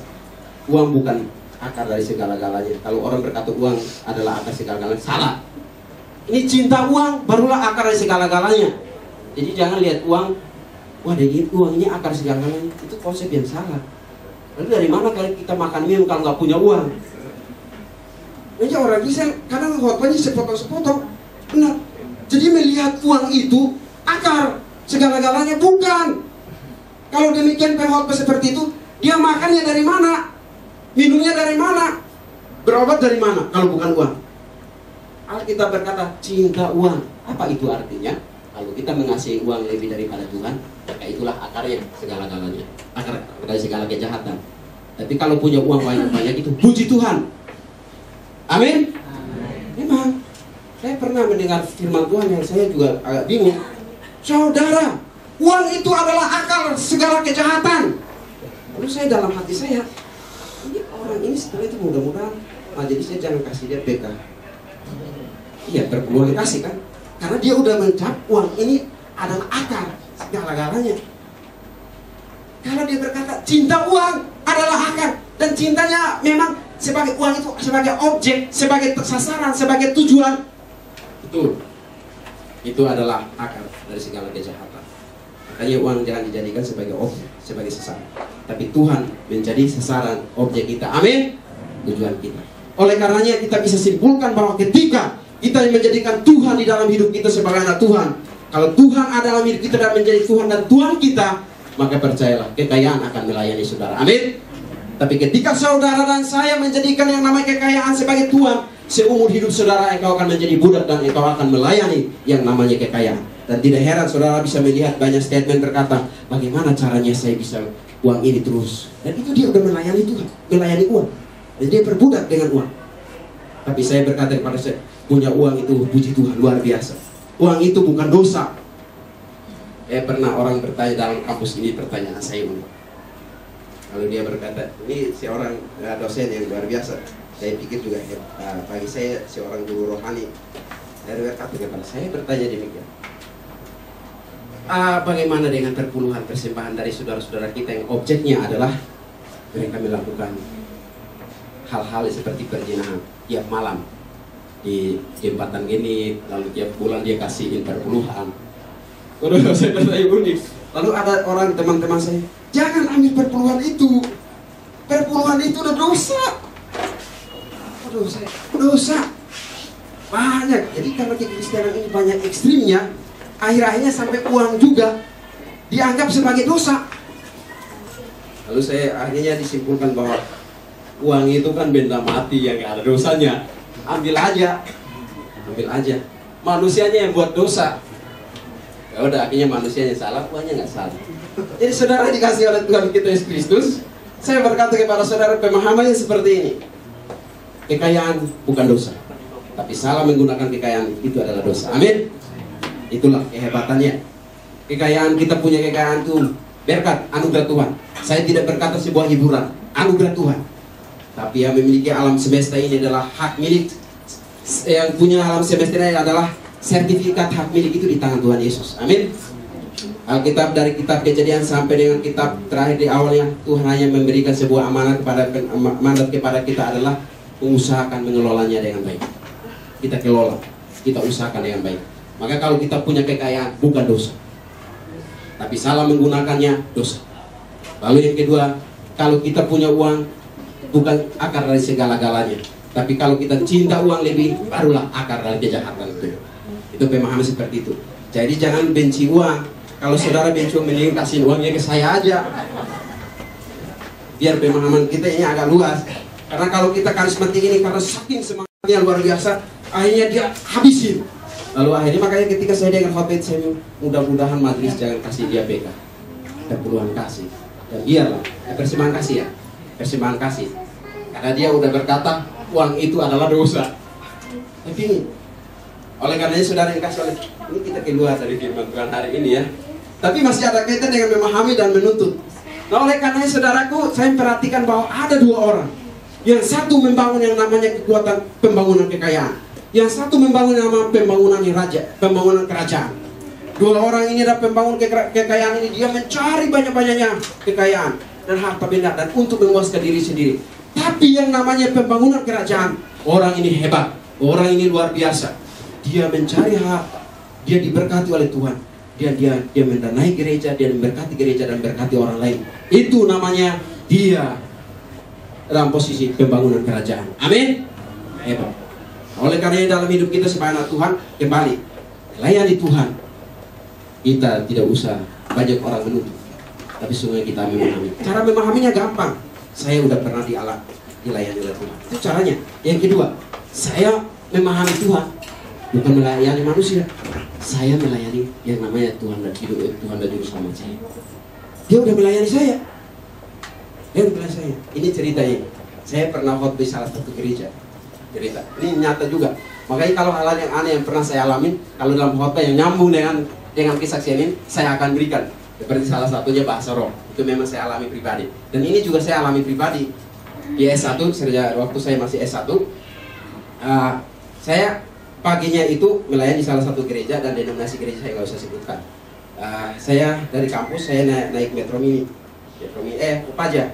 Uang bukan akar dari segala-galanya. Kalau orang berkata uang adalah akar segala-galanya, salah. Ini cinta uang barulah akar dari segala-galanya. Jadi jangan lihat uang, wah dari uang ini akar segala-galanya. Itu konsep yang salah. Lalu dari mana kalau kita makan mie kalau nggak punya uang? Ini orang bisa kadang khotbahnya sepotong-sepotong. Benar. Jadi melihat uang itu akar segala-galanya, bukan. Kalau demikian pengkhotbah seperti itu, dia makannya dari mana? Minumnya dari mana? Berobat dari mana? Kalau bukan uang. Alkitab berkata cinta uang. Apa itu artinya? Kalau kita mengasihi uang lebih daripada Tuhan, maka itulah akarnya segala-galanya, akar dari segala kejahatan. Tapi kalau punya uang banyak-banyak itu puji Tuhan. Amin. Memang saya pernah mendengar firman Tuhan yang saya juga agak bingung. Saudara, uang itu adalah akar segala kejahatan. Lalu saya dalam hati saya, ini orang ini setelah itu mudah-mudahan majelisnya jangan kasih dia PK. Iya, perpuluhan kasih kan? Karena dia udah mencap uang ini adalah akar segala-galanya. Kalau dia berkata cinta uang adalah akar, dan cintanya memang sebagai uang itu sebagai objek, sebagai sasaran, sebagai tujuan. Betul. Itu adalah akar dari segala kejahatan. Makanya uang jangan dijadikan sebagai objek, sebagai sasaran. Tapi Tuhan menjadi sasaran objek kita. Amin. Tujuan kita. Oleh karenanya kita bisa simpulkan bahwa ketika kita menjadikan Tuhan di dalam hidup kita sebagai anak Tuhan, kalau Tuhan ada dalam hidup kita dan menjadi Tuhan dan Tuhan kita, maka percayalah kekayaan akan melayani saudara. Amin. Tapi ketika saudara dan saya menjadikan yang namanya kekayaan sebagai Tuhan, seumur hidup saudara engkau akan menjadi budak dan engkau akan melayani yang namanya kekayaan. Dan tidak heran saudara bisa melihat banyak statement berkata, bagaimana caranya saya bisa uang ini terus. Dan itu dia udah melayani Tuhan, melayani uang. Dan dia berbudak dengan uang. Tapi saya berkata kepada saya, punya uang itu puji Tuhan luar biasa. Uang itu bukan dosa. Pernah orang bertanya dalam kampus ini, pertanyaan saya unik. Lalu dia berkata, ini seorang dosen yang luar biasa. Saya pikir juga bagi saya seorang guru rohani. Dari berkata kepada saya bertanya demikian. Bagaimana dengan perpuluhan persembahan dari saudara-saudara kita yang objeknya adalah mereka melakukan hal-hal seperti perzinahan tiap malam di jembatan gini, lalu tiap bulan dia kasihin perpuluhan. Waduh, saya bertanya unik. Lalu ada orang teman-teman saya, jangan ambil perpuluhan itu. Perpuluhan itu udah dosa. Waduh, saya dosa banyak. Jadi karena kekristenan ini banyak ekstrimnya, akhir-akhirnya sampai uang juga dianggap sebagai dosa. Lalu saya akhirnya disimpulkan bahwa uang itu kan benda mati yang gak ada dosanya. Ambil aja, ambil aja. Manusianya yang buat dosa. Ya udah, akhirnya manusianya salah, uangnya nggak salah. Jadi saudara dikasih oleh Tuhan kita Yesus Kristus. Saya berkata kepada saudara pemahamannya seperti ini. Kekayaan bukan dosa, tapi salah menggunakan kekayaan itu adalah dosa. Amin. Itulah kehebatannya. Kekayaan, kita punya kekayaan itu berkat anugerah Tuhan. Saya tidak berkata sebuah hiburan, anugerah Tuhan. Tapi yang memiliki alam semesta ini adalah hak milik. Yang punya alam semesta ini adalah sertifikat hak milik itu di tangan Tuhan Yesus. Amin. Alkitab dari kitab Kejadian sampai dengan kitab terakhir di awalnya, Tuhan hanya memberikan sebuah amanat kepada kita adalah mengusahakan mengelolanya dengan baik. Kita kelola, kita usahakan dengan baik. Maka kalau kita punya kekayaan bukan dosa, tapi salah menggunakannya dosa. Lalu yang kedua, kalau kita punya uang bukan akar dari segala-galanya, tapi kalau kita cinta uang lebih, barulah akar dari kejahatan itu. Itu pemahaman seperti itu. Jadi jangan benci uang. Kalau saudara benci uang, mending kasih uangnya ke saya aja. Biar pemahaman kita ini agak luas. Karena kalau kita karismatik ini, karena saking semangatnya luar biasa, akhirnya dia habisin. Lalu akhirnya makanya ketika saya dengan khotbah, saya mudah-mudahan majelis jangan kasih dia PK. Perpuluhan kasih. Dan biarlah, persembahan kasih ya. Persembahan kasih. Karena dia udah berkata, uang itu adalah dosa. Tapi ini, oleh karenanya saudara yang kasih oleh, ini kita keluar dari firman Tuhan hari ini ya. Tapi masih ada kaitan dengan memahami dan menuntut. Nah oleh karenanya saudaraku, saya perhatikan bahwa ada dua orang. Yang satu membangun yang namanya kekuatan pembangunan kekayaan. Yang satu membangun yang namanya pembangunan raja, pembangunan kerajaan. Dua orang ini adalah pembangun kekayaan ini. Dia mencari banyak-banyaknya kekayaan dan harta benda dan untuk memuaskan diri sendiri. Tapi yang namanya pembangunan kerajaan, orang ini hebat, orang ini luar biasa. Dia mencari harta, dia diberkati oleh Tuhan. Dia mendanai gereja, dia memberkati gereja dan berkati orang lain. Itu namanya dia dalam posisi pembangunan kerajaan. Amin. Hebat. Oleh karena dalam hidup kita sebagai anak Tuhan, kembali layani Tuhan. Kita tidak usah banyak orang menuntut, tapi sungguh kita memahami. Cara memahaminya gampang. Saya udah pernah dilayani oleh Tuhan. Itu caranya. Yang kedua, saya memahami Tuhan. bukan melayani manusia. Saya melayani yang namanya Tuhan dan hidup, Tuhan dan Juru Selamat saya. Dia udah melayani saya. Dia udah melayani saya. Ini ceritanya. Saya pernah khotbah di salah satu gereja. Cerita. Ini nyata juga. Makanya kalau hal-hal yang aneh yang pernah saya alamin, kalau dalam khotbah yang nyambung dengan kesaksian ini, saya akan berikan. Seperti salah satunya bahasa roh. Itu memang saya alami pribadi. Dan ini juga saya alami pribadi. Di S1, waktu saya masih S1, saya paginya itu melayani salah satu gereja, dan denominasi gereja saya nggak usah sebutkan. Saya dari kampus, saya naik Metro Mini, Kopaja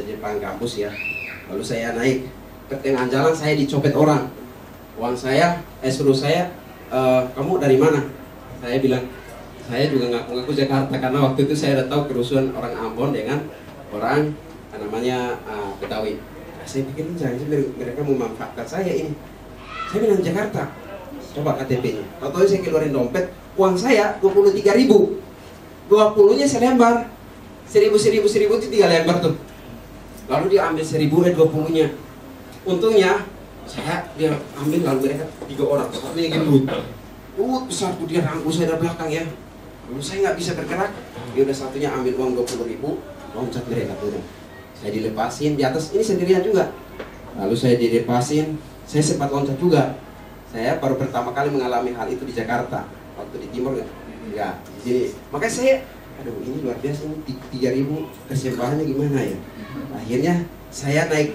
Jepang kampus ya. Lalu saya naik, ke tengah jalan saya dicopet orang. Uang saya, suruh saya, kamu dari mana? Saya bilang, saya juga ngaku-ngaku Jakarta, karena waktu itu saya udah tahu kerusuhan orang Ambon dengan orang namanya Betawi. Saya pikir jangan mereka memanfaatkan saya ini. Saya bilang Jakarta, coba KTP-nya. Atau saya keluarin dompet, uang saya 23.000, 20-nya selembar, 1.000 itu 3 lembar tuh. Lalu dia ambil 1.000 20-nya. Untungnya dia ambil, lalu mereka 3 orang, satunya gendut, besar tuh, dia rangkul saya dari belakang ya. Lalu saya nggak bisa bergerak, dia udah satunya ambil uang 20.000, loncat mereka turun. Saya dilepasin di atas, ini sendirian juga. Lalu saya dilepasin, saya sempat loncat juga. Saya baru pertama kali mengalami hal itu di Jakarta. Waktu di Timur enggak, di sini. Makanya saya, aduh ini luar biasa, ini 3.000 persembahannya gimana ya. Akhirnya saya naik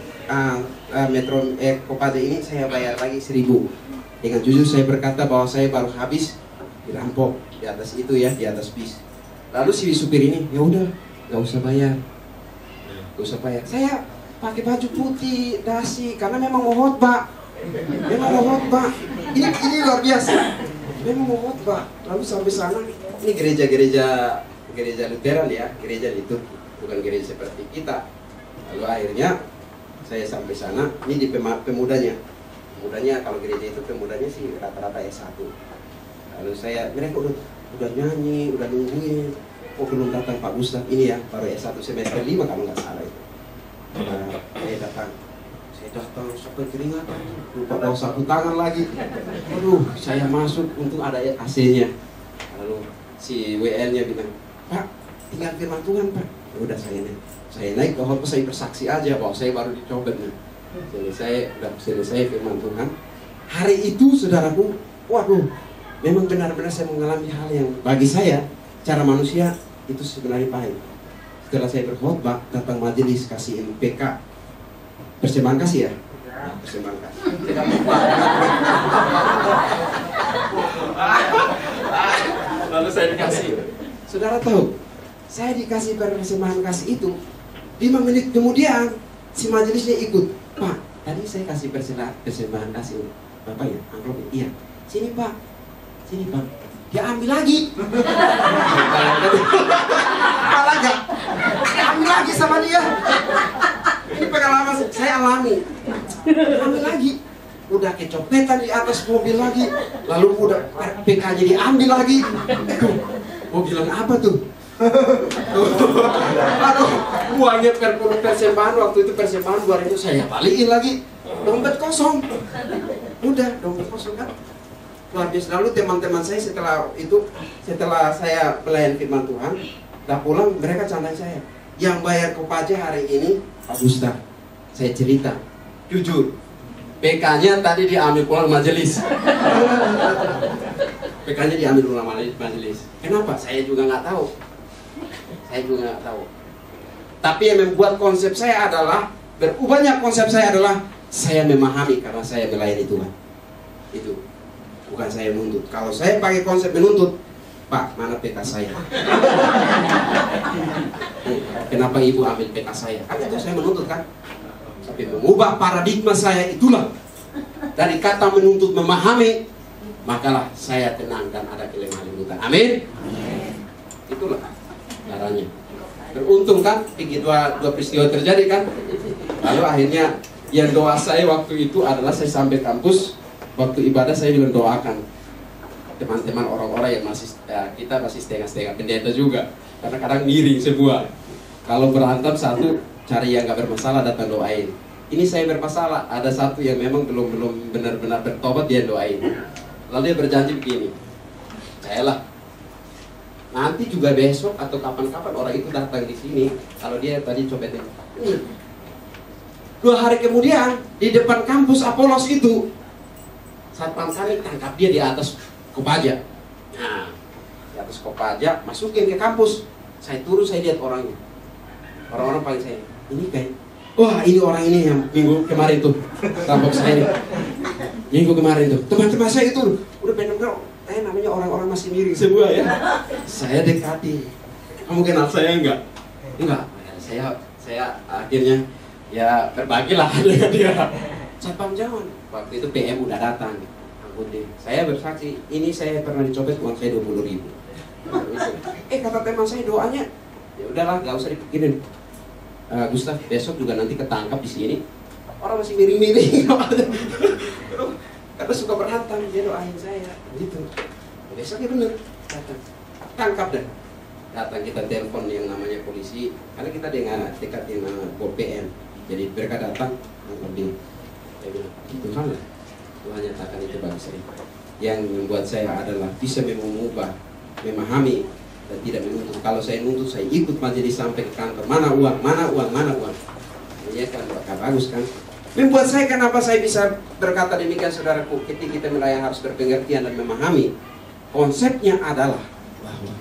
Metro Kopaja ini, saya bayar lagi 1.000. Dengan jujur saya berkata bahwa saya baru habis dirampok di atas itu ya, di atas bis. Lalu si supir ini, ya udah, nggak usah bayar. Saya pakai baju putih, dasi, karena memang mau khotbah. Ini luar biasa. Memang mau khotbah. Lalu sampai sana, ini gereja Lutheran ya, gereja itu bukan gereja seperti kita. Lalu akhirnya saya sampai sana, ini di pemudanya. Pemudanya, kalau gereja itu pemudanya sih rata-rata S1. Lalu mereka udah nyanyi, udah nungguin. Oh belum datang Pak Gustaf ini ya, baru S1 semester 5 kalau nggak salah itu. Saya datang sampai keringatan, lupa bawa sapu tangan lagi. Aduh, saya masuk, untung ada AC-nya. Lalu si WL-nya bilang, Pak, tinggal firman Tuhan Pak. Ya udah saya naik ke khotbah, saya bersaksi aja bahwa saya baru dicobet nih. Selesai firman Tuhan. Hari itu saudaraku, waduh, memang benar-benar saya mengalami hal yang bagi saya cara manusia itu sebenarnya pahit. Setelah saya berkhotbah, datang majelis kasih PK, persembahan kasih ya, persembahan kasih. Lalu saya dikasih. Saudara tahu, saya dikasih persembahan kasih itu 5 menit kemudian si majelisnya ikut. Pak, tadi saya kasih persembahan kasih Bapak ya, amplop. Iya. Sini Pak. Dia ambil lagi. Malah enggak. Dia ambil lagi sama dia. Ini pengalaman saya alami. Ambil lagi. Udah kecopetan di atas mobil lagi. Lalu udah PK-nya diambil lagi. Mau bilang apa tuh? Aduh, uangnya persembahan waktu itu persembahan 2.000 saya balikin lagi. Dompet kosong. Udah, dompet kosong kan. Luar biasa. Lalu teman-teman saya setelah saya melayani firman Tuhan, dah pulang mereka candai saya. Yang bayar Kopaja hari ini Pak Gustaf. Saya cerita, jujur, PK-nya tadi diambil pulang majelis. PK-nya diambil pulang majelis. Kenapa? Saya juga nggak tahu. Tapi yang membuat konsep saya adalah, berubahnya konsep saya adalah saya memahami karena saya melayani Tuhan. Itu. Bukan saya menuntut. Kalau saya pakai konsep menuntut, Pak, mana PK saya? Kenapa ibu ambil PK saya? Kan itu saya menuntut kan? Tapi mengubah paradigma saya itulah. Dari kata menuntut memahami, makalah saya tenang dan ada kelemah lembutan. Amin. Itulah caranya. Beruntung kan, dua peristiwa terjadi kan. Lalu akhirnya yang doa saya waktu itu adalah saya sampai kampus. Waktu ibadah saya bilang doakan teman-teman orang-orang yang kita masih setengah-setengah pendeta juga, karena kadang miring semua. Kalau berantem satu cari yang gak bermasalah datang doain. Ini saya bermasalah, ada satu yang memang belum benar-benar bertobat dia doain. Lalu dia berjanji begini, saya lah, nanti juga besok atau kapan-kapan orang itu datang di sini. Kalau dia tadi copetnya. 2 hari kemudian di depan kampus Apolos itu, satpam kami tangkap dia di atas kopaja. Nah, di atas kopaja masukin ke kampus. Saya turun, saya lihat orangnya. Orang-orang panggil saya, ini kayak, wah ini orang ini yang minggu kemarin tuh rampok saya nih. Minggu kemarin tuh teman-teman saya itu udah benar-benar namanya orang-orang masih miring semua ya. Saya dekati, kamu kenal saya enggak? Enggak. Saya akhirnya ya berbagilah dengan dia. Satpam jangan. Waktu itu PM udah datang. Ampun deh. Saya bersaksi, ini saya pernah dicopet uang saya 20.000. Kata teman saya doanya, ya udahlah, nggak usah dipikirin. Gustaf, besok juga nanti ketangkap di sini. Orang masih miring-miring. Karena suka berhantam, dia doain saya. Gitu. Besoknya bener, datang. Tangkap dah. Datang kita telepon yang namanya polisi, karena kita dekat dengan Pol PM. Jadi mereka datang, tangkap dia. Saya bilang, Tuhan lah. Tuhan nyatakan itu bagi saya. Yang membuat saya adalah bisa mengubah, memahami, dan tidak menuntut. Kalau saya nuntut, saya ikut majelis sampai ke kantor. Mana uang, mana uang, mana uang. Ya kan, bagus kan. Membuat saya, kenapa saya bisa berkata demikian saudaraku, ketika kita melayani harus berpengertian dan memahami. Konsepnya adalah bahwa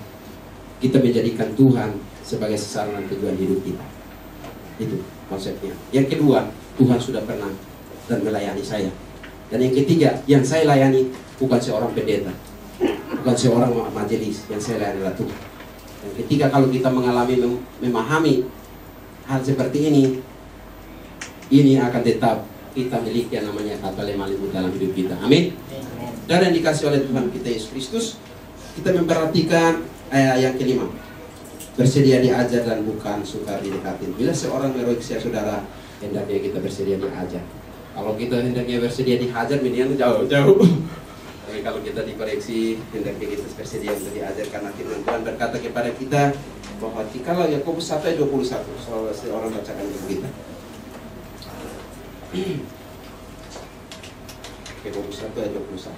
kita menjadikan Tuhan sebagai sasaran tujuan hidup kita. Itu konsepnya. Yang kedua, Tuhan sudah pernah dan melayani saya. Dan yang ketiga, yang saya layani bukan seorang pendeta, bukan seorang majelis, yang saya layani adalah Tuhan. Dan ketiga, kalau kita mengalami memahami hal seperti ini akan tetap kita miliki yang namanya kata lemah lembut dalam hidup kita. Amin. Dan yang dikasih oleh Tuhan kita Yesus Kristus, kita memperhatikan yang kelima, bersedia diajar dan bukan sukar didekatin. Bila seorang meroiksa saudara, hendaknya kita bersedia diajar. Kalau kita hendaknya bersedia dihajar, mendingan jauh-jauh. Tapi kalau kita dikoreksi, hendaknya kita bersedia untuk diajar, karena firman Tuhan berkata kepada kita bahwa jikalau Yakobus 1 ayat 21, seorang bacakan untuk kita. Yakobus 1 ayat 21.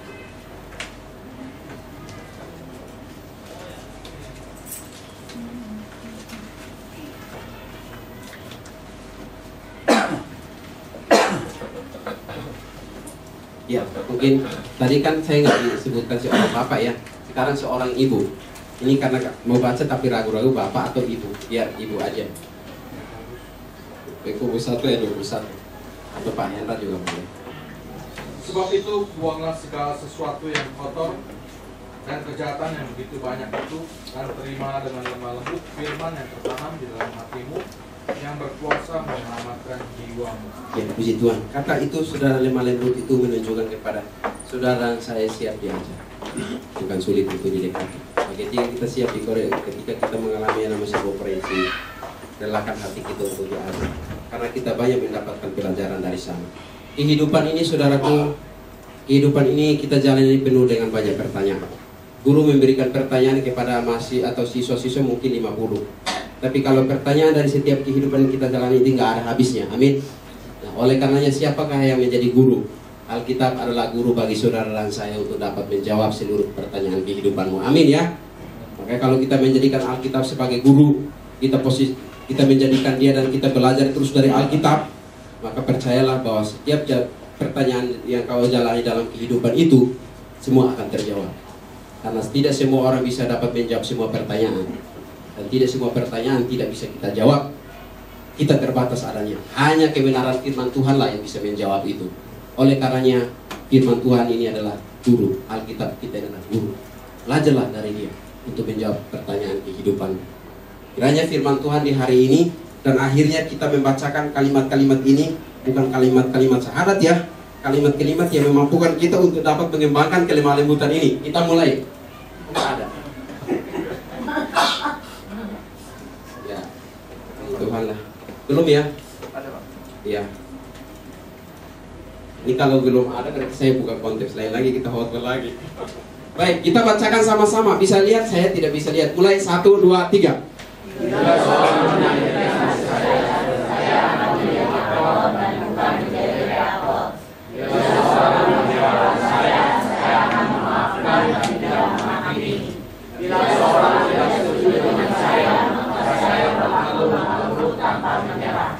Ya, mungkin tadi kan saya nggak disebutkan seorang bapak ya. Sekarang seorang ibu. Ini karena mau baca tapi ragu-ragu bapak atau ibu. Ya, ibu aja. Yakobus 1 ayat 21. Atau Pak Hendra juga boleh. Sebab itu buanglah segala sesuatu yang kotor dan kejahatan yang begitu banyak itu, dan terimalah dengan lemah lembut firman yang tertanam di dalam hatimu, yang berkuasa menyelamatkan jiwamu. Ya, puji Tuhan. Kata itu saudara lemah lembut itu menunjukkan kepada saudara saya siap diajar. Bukan sulit untuk didekati. Ketika kita siap dikoreksi, ketika kita mengalami yang namanya sebuah operasi, relakan hati kita untuk diajar. Karena kita banyak mendapatkan pelajaran dari sana. Kehidupan ini saudaraku, kehidupan ini kita jalani penuh dengan banyak pertanyaan. Guru memberikan pertanyaan kepada mahasiswa atau siswa-siswa mungkin 50. Tapi kalau pertanyaan dari setiap kehidupan yang kita jalani itu nggak ada habisnya. Amin. Nah, oleh karenanya siapakah yang menjadi guru? Alkitab adalah guru bagi saudara dan saya untuk dapat menjawab seluruh pertanyaan kehidupanmu. Amin ya. Makanya kalau kita menjadikan Alkitab sebagai guru, kita menjadikan dia dan kita belajar terus dari Alkitab, maka percayalah bahwa setiap pertanyaan yang kau jalani dalam kehidupan itu semua akan terjawab. Karena tidak semua orang bisa dapat menjawab semua pertanyaan. Dan tidak semua pertanyaan tidak bisa kita jawab. Kita terbatas adanya. Hanya kebenaran firman Tuhanlah yang bisa menjawab itu. Oleh karenanya firman Tuhan ini adalah guru. Alkitab kita adalah guru. Belajarlah dari dia untuk menjawab pertanyaan kehidupan. Kiranya firman Tuhan di hari ini dan akhirnya kita membacakan kalimat-kalimat ini bukan kalimat-kalimat syahadat ya. Kalimat-kalimat yang memampukan kita untuk dapat mengembangkan kelemah lembutan ini. Kita mulai. Tidak ada. Ya, Tuhan lah. Belum ya? Ada Pak? Iya. Ini kalau belum ada berarti saya buka konteks lain lagi, kita hotel lagi. Baik, kita bacakan sama-sama. Bisa lihat? Saya tidak bisa lihat. Mulai 1, 2, 3. selalu mengeluh tanpa menyerah.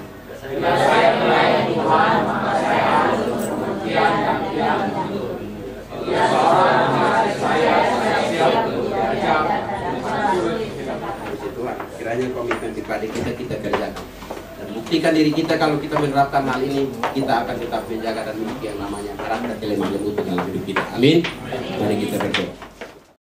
Bila saya melayani Tuhan, maka saya harus berpergian dan tidak mundur. Bila seorang mengasihi saya siap untuk diajak. Tuhan, kiranya komitmen pribadi kita kerjakan. Dan buktikan diri kita kalau kita menerapkan hal ini, kita akan tetap menjaga dan memiliki yang namanya karakter kelemah lembut dalam hidup kita. Amin. Mari kita berdoa.